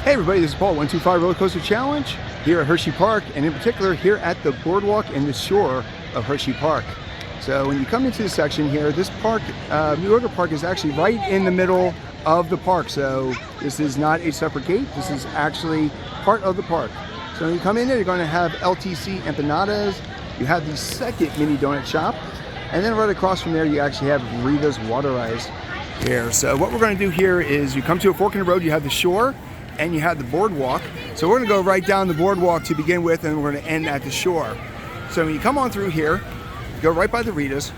Hey everybody, this is Paul, 125 Roller Coaster Challenge here at Hersheypark, and in particular here at the Boardwalk and the shore of Hersheypark. So when you come into the section here, this park, New Order Park, is actually right in the middle of the park. So this is not a separate gate, this is actually part of the park. So when you come in there, you're going to have LTC empanadas, you have the second mini donut shop, and then right across from there you actually have Rita's Water Ice here. So what we're going to do here is you come to a fork in the road, you have the shore, and you have the boardwalk. So we're gonna go right down the boardwalk to begin with, and we're gonna end at the shore. So when you come on through here, go right by the Ritas,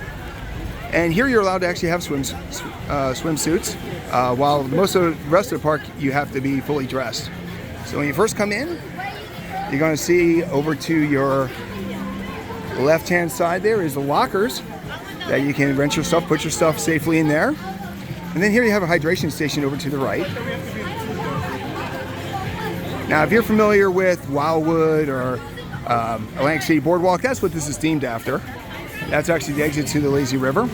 and here you're allowed to actually have swimsuits, while most of the rest of the park you have to be fully dressed. So when you first come in, you're gonna see over to your left-hand side there is the lockers that you can rent your stuff, put your stuff safely in there. And then here you have a hydration station over to the right. Now, if you're familiar with Wildwood or Atlantic City Boardwalk, that's what this is themed after. That's actually the exit to the lazy river.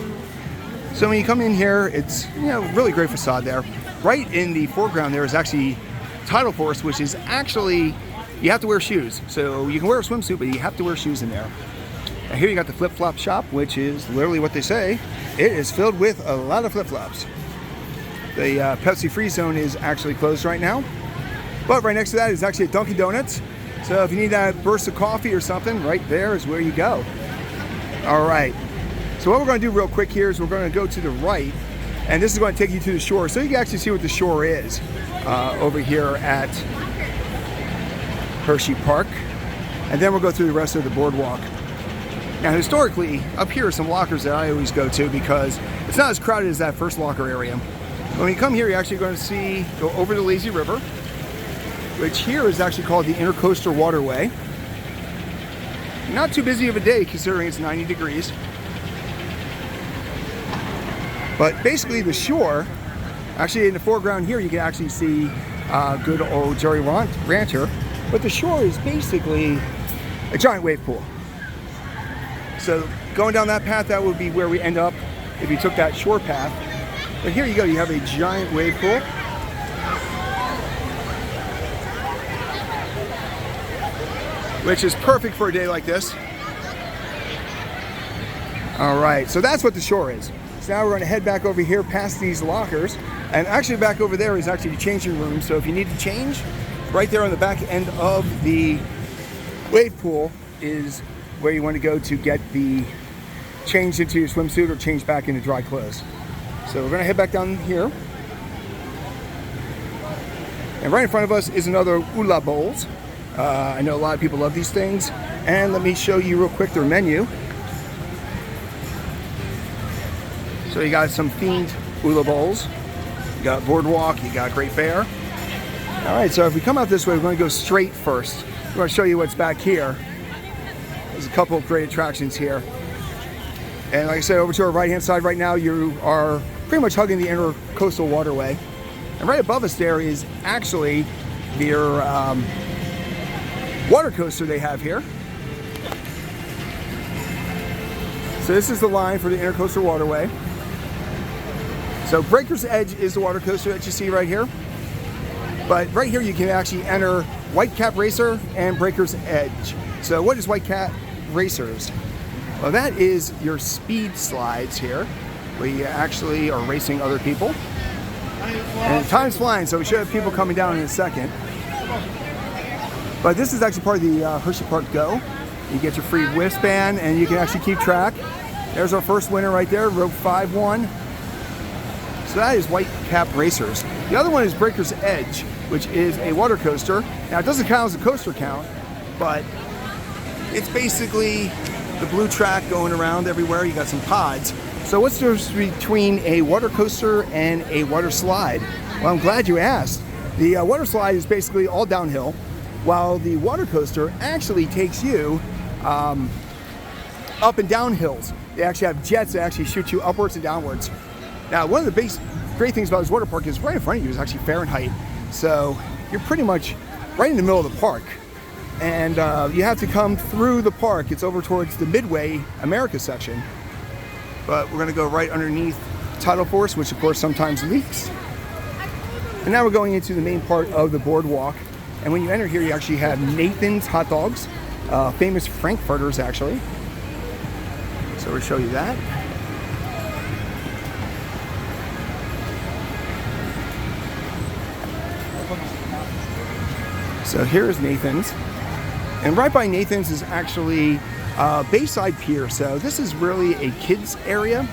So when you come in here, it's really great facade there. Right in the foreground there is actually tidal force, which is actually, you have to wear shoes. So you can wear a swimsuit, but you have to wear shoes in there. Now here you got the flip-flop shop, which is literally what they say. It is filled with a lot of flip-flops. The Pepsi Free Zone is actually closed right now. But right next to that is actually a Dunkin' Donuts. So if you need that burst of coffee or something, right there is where you go. All right. So what we're going to do real quick here is we're going to go to the right, and this is going to take you to the shore, so you can actually see what the shore is over here at Hersheypark. And then we'll go through the rest of the boardwalk. Now, historically, up here are some lockers that I always go to because it's not as crowded as that first locker area. When you come here, you're actually going to go over the lazy river, which here is actually called the Intercoastal Waterway. Not too busy of a day considering it's 90 degrees. But basically the shore, actually in the foreground here you can actually see good old Jerry Rancher, but the shore is basically a giant wave pool. So going down that path, that would be where we end up if you took that shore path. But here you go, you have a giant wave pool. Which is perfect for a day like this. All right, so that's what the shore is. So now we're going to head back over here past these lockers, and actually back over there is actually the changing room. So if you need to change, right there on the back end of the wave pool is where you want to go to get the change into your swimsuit or change back into dry clothes. So we're going to head back down here. And right in front of us is another Oola bowls. I know a lot of people love these things, and let me show you real quick their menu. So you got some themed Oola bowls, you got Boardwalk, you got Great Bear. All right, so if we come out this way, we're going to go straight first. We're going to show you what's back here. There's a couple of great attractions here. And like I said, over to our right-hand side right now, you are pretty much hugging the Intercoastal Waterway. And right above us there is actually their water coaster they have here. So this is the line for the Intercoastal Waterway. So Breaker's Edge is the water coaster that you see right here. But right here you can actually enter Whitecap Racer and Breaker's Edge. So what is Whitecap Racers? Well, that is your speed slides here, where you actually are racing other people. And time's flying, so we should have people coming down in a second. But this is actually part of the Hersheypark Go. You get your free wristband and you can actually keep track. There's our first winner right there, rope 5-1. So that is Whitecap Racers. The other one is Breaker's Edge, which is a water coaster. Now it doesn't count as a coaster count, but it's basically the blue track going around everywhere. You got some pods. So what's the difference between a water coaster and a water slide? Well, I'm glad you asked. The water slide is basically all downhill, while the water coaster actually takes you up and down hills. They actually have jets that actually shoot you upwards and downwards. Now, one of the great things about this water park is right in front of you is actually Fahrenheit. So you're pretty much right in the middle of the park. And you have to come through the park. It's over towards the Midway America section. But we're gonna go right underneath tidal force, which of course sometimes leaks. And now we're going into the main part of the boardwalk. And when you enter here, you actually have Nathan's hot dogs, famous Frankfurters actually. So we'll show you that. So here's Nathan's. And right by Nathan's is actually Bayside Pier. So this is really a kids area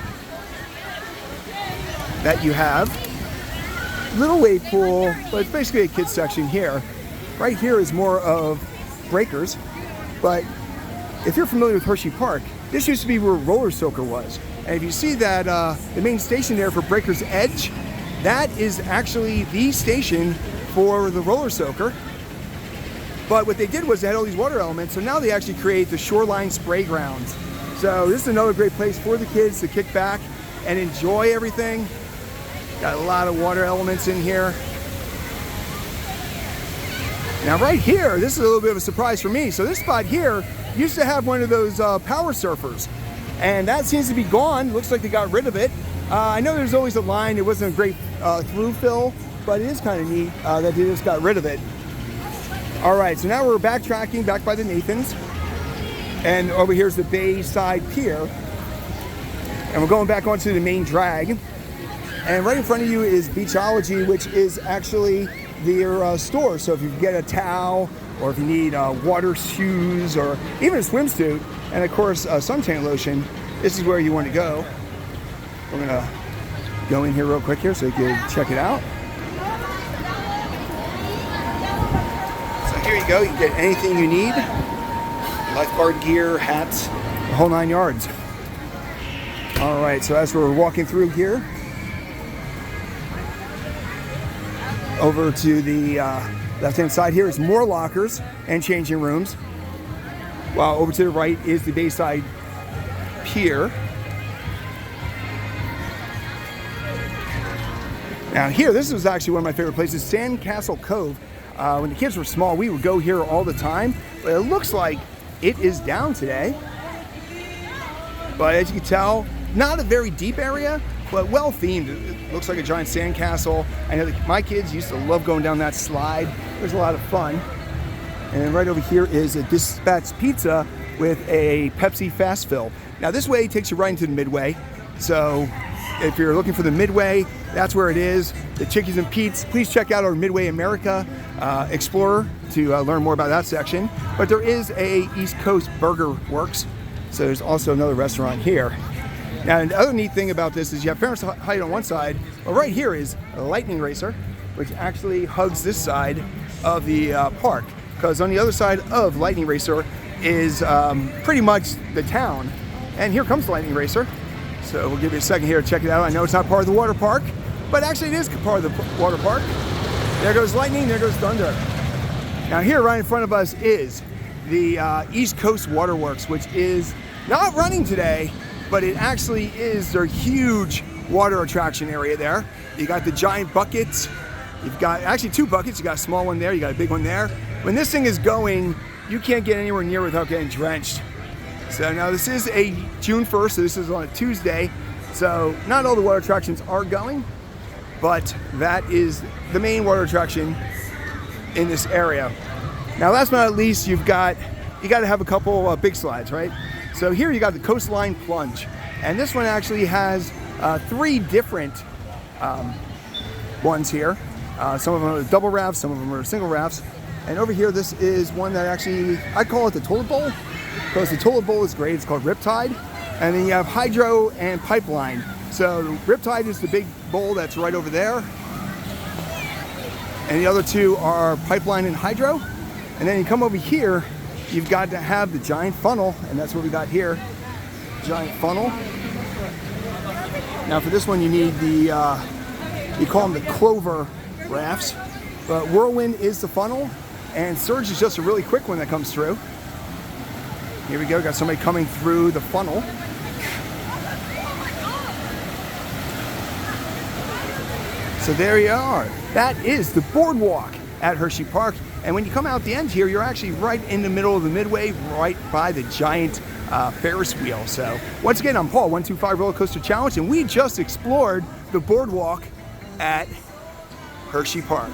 that you have. Little wave pool, but it's basically a kids section here. Right here is more of breakers. But if you're familiar with Hersheypark, this used to be where Roller Soaker was. And if you see that the main station there for Breaker's Edge, that is actually the station for the Roller Soaker. But what they did was they had all these water elements, so now they actually create the Shoreline Sprayground. So this is another great place for the kids to kick back and enjoy everything. Got a lot of water elements in here. Now right here, this is a little bit of a surprise for me. So this spot here used to have one of those power surfers, and that seems to be gone. Looks like they got rid of it. I know there's always a line. It wasn't a great through fill, but it is kind of neat that they just got rid of it. All right, so now we're backtracking back by the Nathans, and over here's the Bayside Pier, and we're going back onto the main drag. And right in front of you is Beachology, which is actually their store. So if you get a towel, or if you need water shoes, or even a swimsuit, and of course suntan lotion, this is where you want to go. We're gonna go in here real quick here so you can check it out. Here you go, you can get anything you need. Lifeguard gear, hats, the whole 9 yards. All right, so as we're walking through here, over to the left-hand side here is more lockers and changing rooms. While over to the right is the Bayside Pier. Now here, this was actually one of my favorite places, Sandcastle Cove. When the kids were small, we would go here all the time, but it looks like it is down today. But as you can tell, not a very deep area, but well themed. It looks like a giant sandcastle. I know that my kids used to love going down that slide. It was a lot of fun. And then right over here is a Dispatch Pizza with a Pepsi fast fill. Now this way takes you right into the Midway. So if you're looking for the Midway, that's where it is. The Chickies and Pete's, please check out our Midway America Explorer to learn more about that section. But there is a East Coast Burger Works, so there's also another restaurant here. Now, the other neat thing about this is you have Parents Height on one side, but right here is a Lightning Racer, which actually hugs this side of the park, because on the other side of Lightning Racer is pretty much the town. And here comes the Lightning Racer. So we'll give you a second here to check it out. I know it's not part of the water park, but actually it is part of the water park. There goes lightning, there goes thunder. Now here right in front of us is the East Coast Waterworks, which is not running today, but it actually is their huge water attraction area there. You got the giant buckets. You've got actually two buckets. You got a small one there, you got a big one there. When this thing is going, you can't get anywhere near without getting drenched. So now this is a June 1st, so this is on a Tuesday. So not all the water attractions are going, but that is the main water attraction in this area. Now last but not least, you got to have a couple big slides, right? So here you got the Coastline Plunge. And this one actually has 3 different ones here. Some of them are double rafts, some of them are single rafts. And over here, this is one that actually, I call it the toilet bowl, because the toilet bowl is great. It's called Riptide. And then you have Hydro and Pipeline. So Riptide is the big bowl that's right over there. And the other two are Pipeline and Hydro. And then you come over here, you've got to have the giant funnel, and that's what we got here, giant funnel. Now for this one, you need the, you call them the Clover rafts, but Whirlwind is the funnel, and Surge is just a really quick one that comes through. Here we go, got somebody coming through the funnel. So there you are. That is the boardwalk at Hersheypark. And when you come out the end here, you're actually right in the middle of the Midway, right by the giant Ferris wheel. So once again, I'm Paul, 125 Roller Coaster Challenge, and we just explored the boardwalk at Hersheypark.